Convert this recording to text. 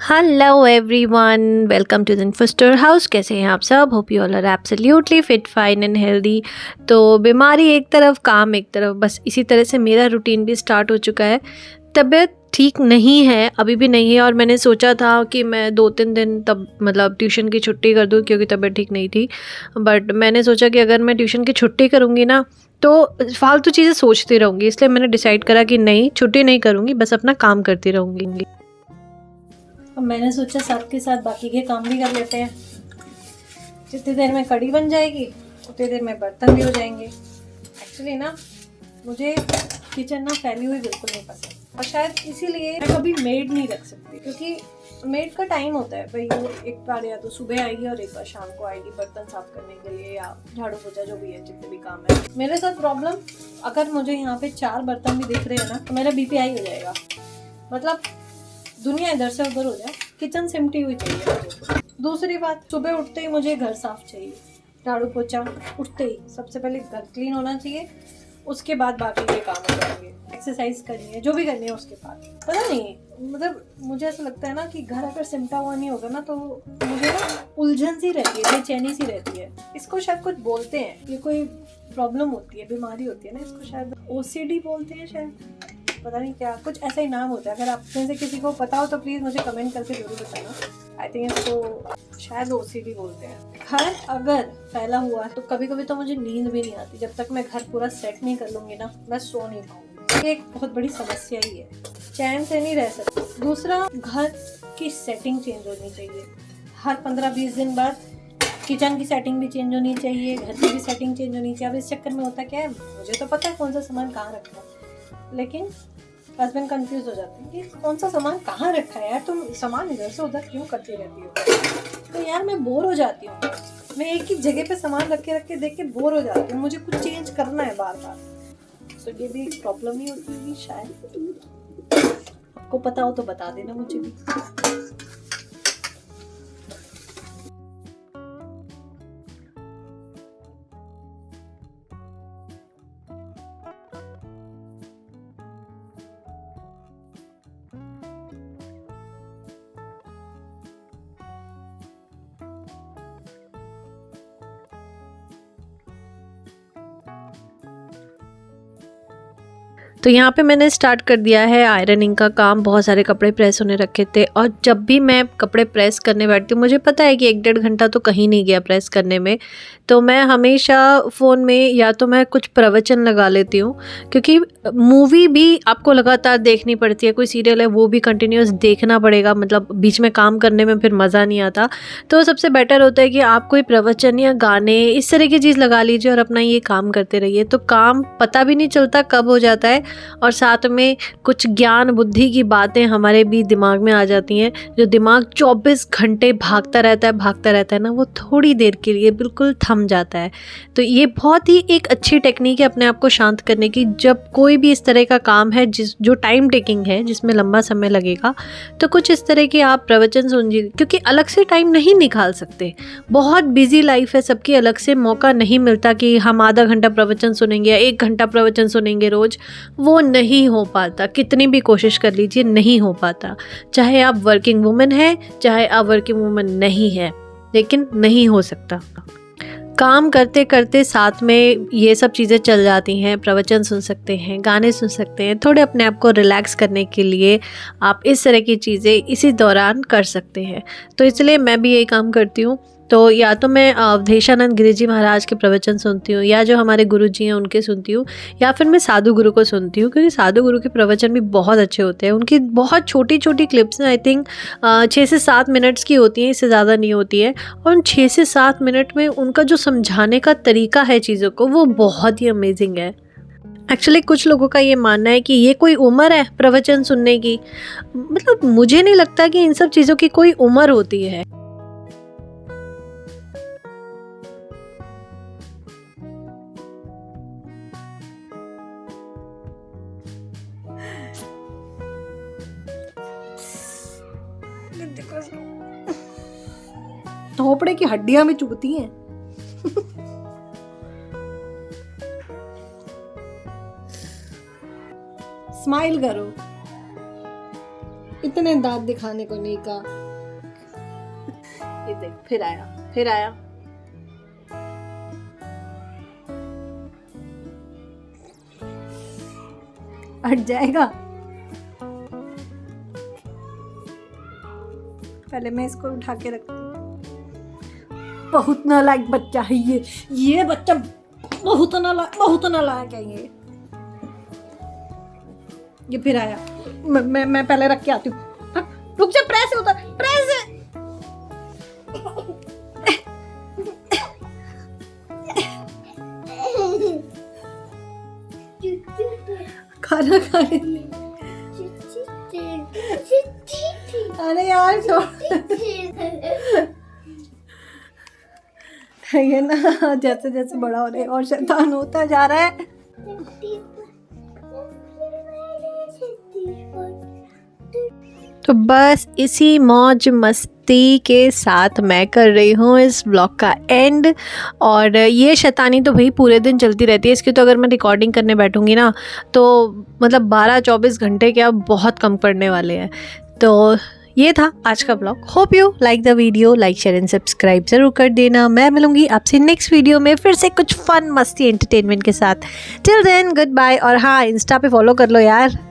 Hello everyone, welcome to the Infester house. कैसे हैं आप सब? Hope you all are absolutely fit, fine and healthy. तो बीमारी एक तरफ, काम एक तरफ, बस इसी तरह से मेरा रूटीन भी स्टार्ट हो चुका है। तबीयत ठीक नहीं है, अभी भी नहीं है, और मैंने सोचा था कि मैं 2-3 दिन तब मतलब ट्यूशन की छुट्टी कर दूँ क्योंकि तबीयत ठीक नहीं थी। बट मैंने सोचा कि अगर मैं ट्यूशन की छुट्टी करूँगी ना तो फालतू चीज़ें सोचती रहूँगी, इसलिए मैंने डिसाइड करा कि नहीं, छुट्टी नहीं करूँगी, बस अपना काम करती रहूँगी। अब मैंने सोचा साथ के साथ बाकी के काम भी कर लेते हैं। जितनी देर में कढ़ी बन जाएगी उतनी देर में बर्तन भी हो जाएंगे। एक्चुअली ना मुझे किचन ना फैली हुई बिल्कुल नहीं पसंद, और शायद इसीलिए मैं कभी मेड नहीं रख सकती, क्योंकि मेड का टाइम होता है भाई, वो एक बार या तो सुबह आएगी और एक बार शाम को आएगी बर्तन साफ करने के लिए या झाड़ू पोछा जो भी है, जितने भी काम है। मेरे साथ प्रॉब्लम, अगर मुझे यहाँ पे 4 बर्तन भी दिख रहे हैं ना तो मेरा बीपी हाई हो जाएगा। मतलब दुनिया इधर से उधर हो जाए, किचन सिमटी हुई चाहिए मुझे। दूसरी बात, सुबह उठते ही मुझे घर साफ चाहिए, झाड़ू पोछा उठते ही। सबसे पहले घर क्लीन होना चाहिए, उसके बाद बाकी के काम हो जाएंगे। एक्सरसाइज करनी है, जो भी करनी है उसके बाद। पता नहीं, मतलब मुझे ऐसा लगता है ना कि घर अगर सिमटा हुआ नहीं होगा ना तो मुझे ना उलझन सी रहती है, बेचैनी सी रहती है। इसको शायद कुछ बोलते हैं, ये कोई प्रॉब्लम होती है, बीमारी होती है ना, इसको शायद OCD बोलते हैं, शायद पता नहीं क्या, कुछ ऐसा ही नाम होता है। अगर आप में से किसी को पता हो तो प्लीज़ मुझे कमेंट करके जरूर बताना। आई थिंक इसको शायद OCD बोलते हैं। घर अगर फैला हुआ है तो कभी कभी तो मुझे नींद भी नहीं आती। जब तक मैं घर पूरा सेट नहीं कर लूँगी ना, मैं सो नहीं पाऊँगी। ये एक बहुत बड़ी समस्या ही है, चैन से नहीं रह सकती। दूसरा, घर की सेटिंग चेंज होनी चाहिए। हर 15-20 दिन बाद किचन की सेटिंग भी चेंज होनी चाहिए, घर की भी सेटिंग चेंज होनी चाहिए। अब इस चक्कर में होता क्या है, मुझे तो पता है कौन सा सामान कहाँ रखना है, लेकिन हस्बैंड कंफ्यूज हो जाते हैं कि कौन सा सामान कहाँ रखा है यार, तुम सामान इधर से उधर क्यों करती रहती हो। तो यार मैं बोर हो जाती हूँ, मैं एक ही जगह पे सामान रख के देख के बोर हो जाती हूँ। मुझे कुछ चेंज करना है बार बार। तो ये भी एक प्रॉब्लम ही होती है शायद। आपको पता हो तो बता देना मुझे भी। तो यहाँ पे मैंने स्टार्ट कर दिया है आयरनिंग का काम। बहुत सारे कपड़े प्रेस होने रखे थे, और जब भी मैं कपड़े प्रेस करने बैठती हूँ, मुझे पता है कि 1-1.5 घंटा तो कहीं नहीं गया प्रेस करने में, तो मैं हमेशा फ़ोन में या तो मैं कुछ प्रवचन लगा लेती हूँ, क्योंकि मूवी भी आपको लगातार देखनी पड़ती है। कोई सीरियल है वो भी कंटिन्यूअस देखना पड़ेगा, मतलब बीच में काम करने में फिर मज़ा नहीं आता। तो सबसे बेटर होता है कि आप कोई प्रवचन या गाने इस तरह की चीज़ लगा लीजिए और अपना ये काम करते रहिए, तो काम पता भी नहीं चलता कब हो जाता है, और साथ में कुछ ज्ञान बुद्धि की बातें हमारे भी दिमाग में आ जाती हैं। जो दिमाग 24 घंटे भागता रहता है ना, वो थोड़ी देर के लिए बिल्कुल थम जाता है। तो ये बहुत ही एक अच्छी टेक्निक है अपने आप को शांत करने की। जब कोई भी इस तरह का काम है जो टाइम टेकिंग है, जिसमें लंबा समय लगेगा, तो कुछ इस तरह के आप प्रवचन सुनिए, क्योंकि अलग से टाइम नहीं निकाल सकते। बहुत बिजी लाइफ है सबकी, अलग से मौका नहीं मिलता कि हम आधा घंटा प्रवचन सुनेंगे या 1 घंटा प्रवचन सुनेंगे रोज। वो नहीं हो पाता, कितनी भी कोशिश कर लीजिए नहीं हो पाता। चाहे आप वर्किंग वुमन हैं, चाहे आप वर्किंग वुमन नहीं है, लेकिन नहीं हो सकता। काम करते करते साथ में ये सब चीज़ें चल जाती हैं। प्रवचन सुन सकते हैं, गाने सुन सकते हैं, थोड़े अपने आप को रिलैक्स करने के लिए आप इस तरह की चीज़ें इसी दौरान कर सकते हैं। तो इसलिए मैं भी यही काम करती हूँ। तो या तो मैं अवधेशानंद गिरी जी महाराज के प्रवचन सुनती हूँ, या जो हमारे गुरु जी हैं उनके सुनती हूँ, या फिर मैं साधु गुरु को सुनती हूँ, क्योंकि साधु गुरु के प्रवचन भी बहुत अच्छे होते हैं। उनकी बहुत छोटी छोटी क्लिप्स हैं, आई थिंक 6 से 7 मिनट्स की होती हैं, इससे ज़्यादा नहीं होती है। और उन 6 से 7 मिनट में उनका जो समझाने का तरीका है चीज़ों को, वो बहुत ही अमेजिंग है। एक्चुअली कुछ लोगों का ये मानना है कि ये कोई उम्र है प्रवचन सुनने की। मतलब मुझे नहीं लगता कि इन सब चीज़ों की कोई उम्र होती है। थोपड़े की हड्डियां भी चुभती हैं। स्माइल करो, इतने दांत दिखाने को नहीं कहा। ये देख फिर आया हट जाएगा। पहले मैं इसको उठा के रखती हूँ। बहुत नालायक बच्चा है ये बच्चा बहुत नालायक है ये फिर आया। मैं पहले रख के आती हूँ। रुक जा, प्रेस है उधर, प्रेस है। खाना खाने अरे यार छोड़ ये ना जैसे जैसे बड़ा हो रहा है और शैतान होता जा रहा है। तो बस इसी मौज मस्ती के साथ मैं कर रही हूँ इस ब्लॉग का एंड। और ये शैतानी तो भाई पूरे दिन चलती रहती है इसकी। तो अगर मैं रिकॉर्डिंग करने बैठूँगी ना तो मतलब 12-24 घंटे क्या बहुत कम पड़ने वाले हैं। तो ये था आज का blog. Hope you like the video. Like share and subscribe ज़रूर कर देना। मैं मिलूँगी आपसे नेक्स्ट वीडियो में फिर से कुछ फन मस्ती एंटरटेनमेंट के साथ। Till then good bye. और हाँ, इंस्टा पे फॉलो कर लो यार।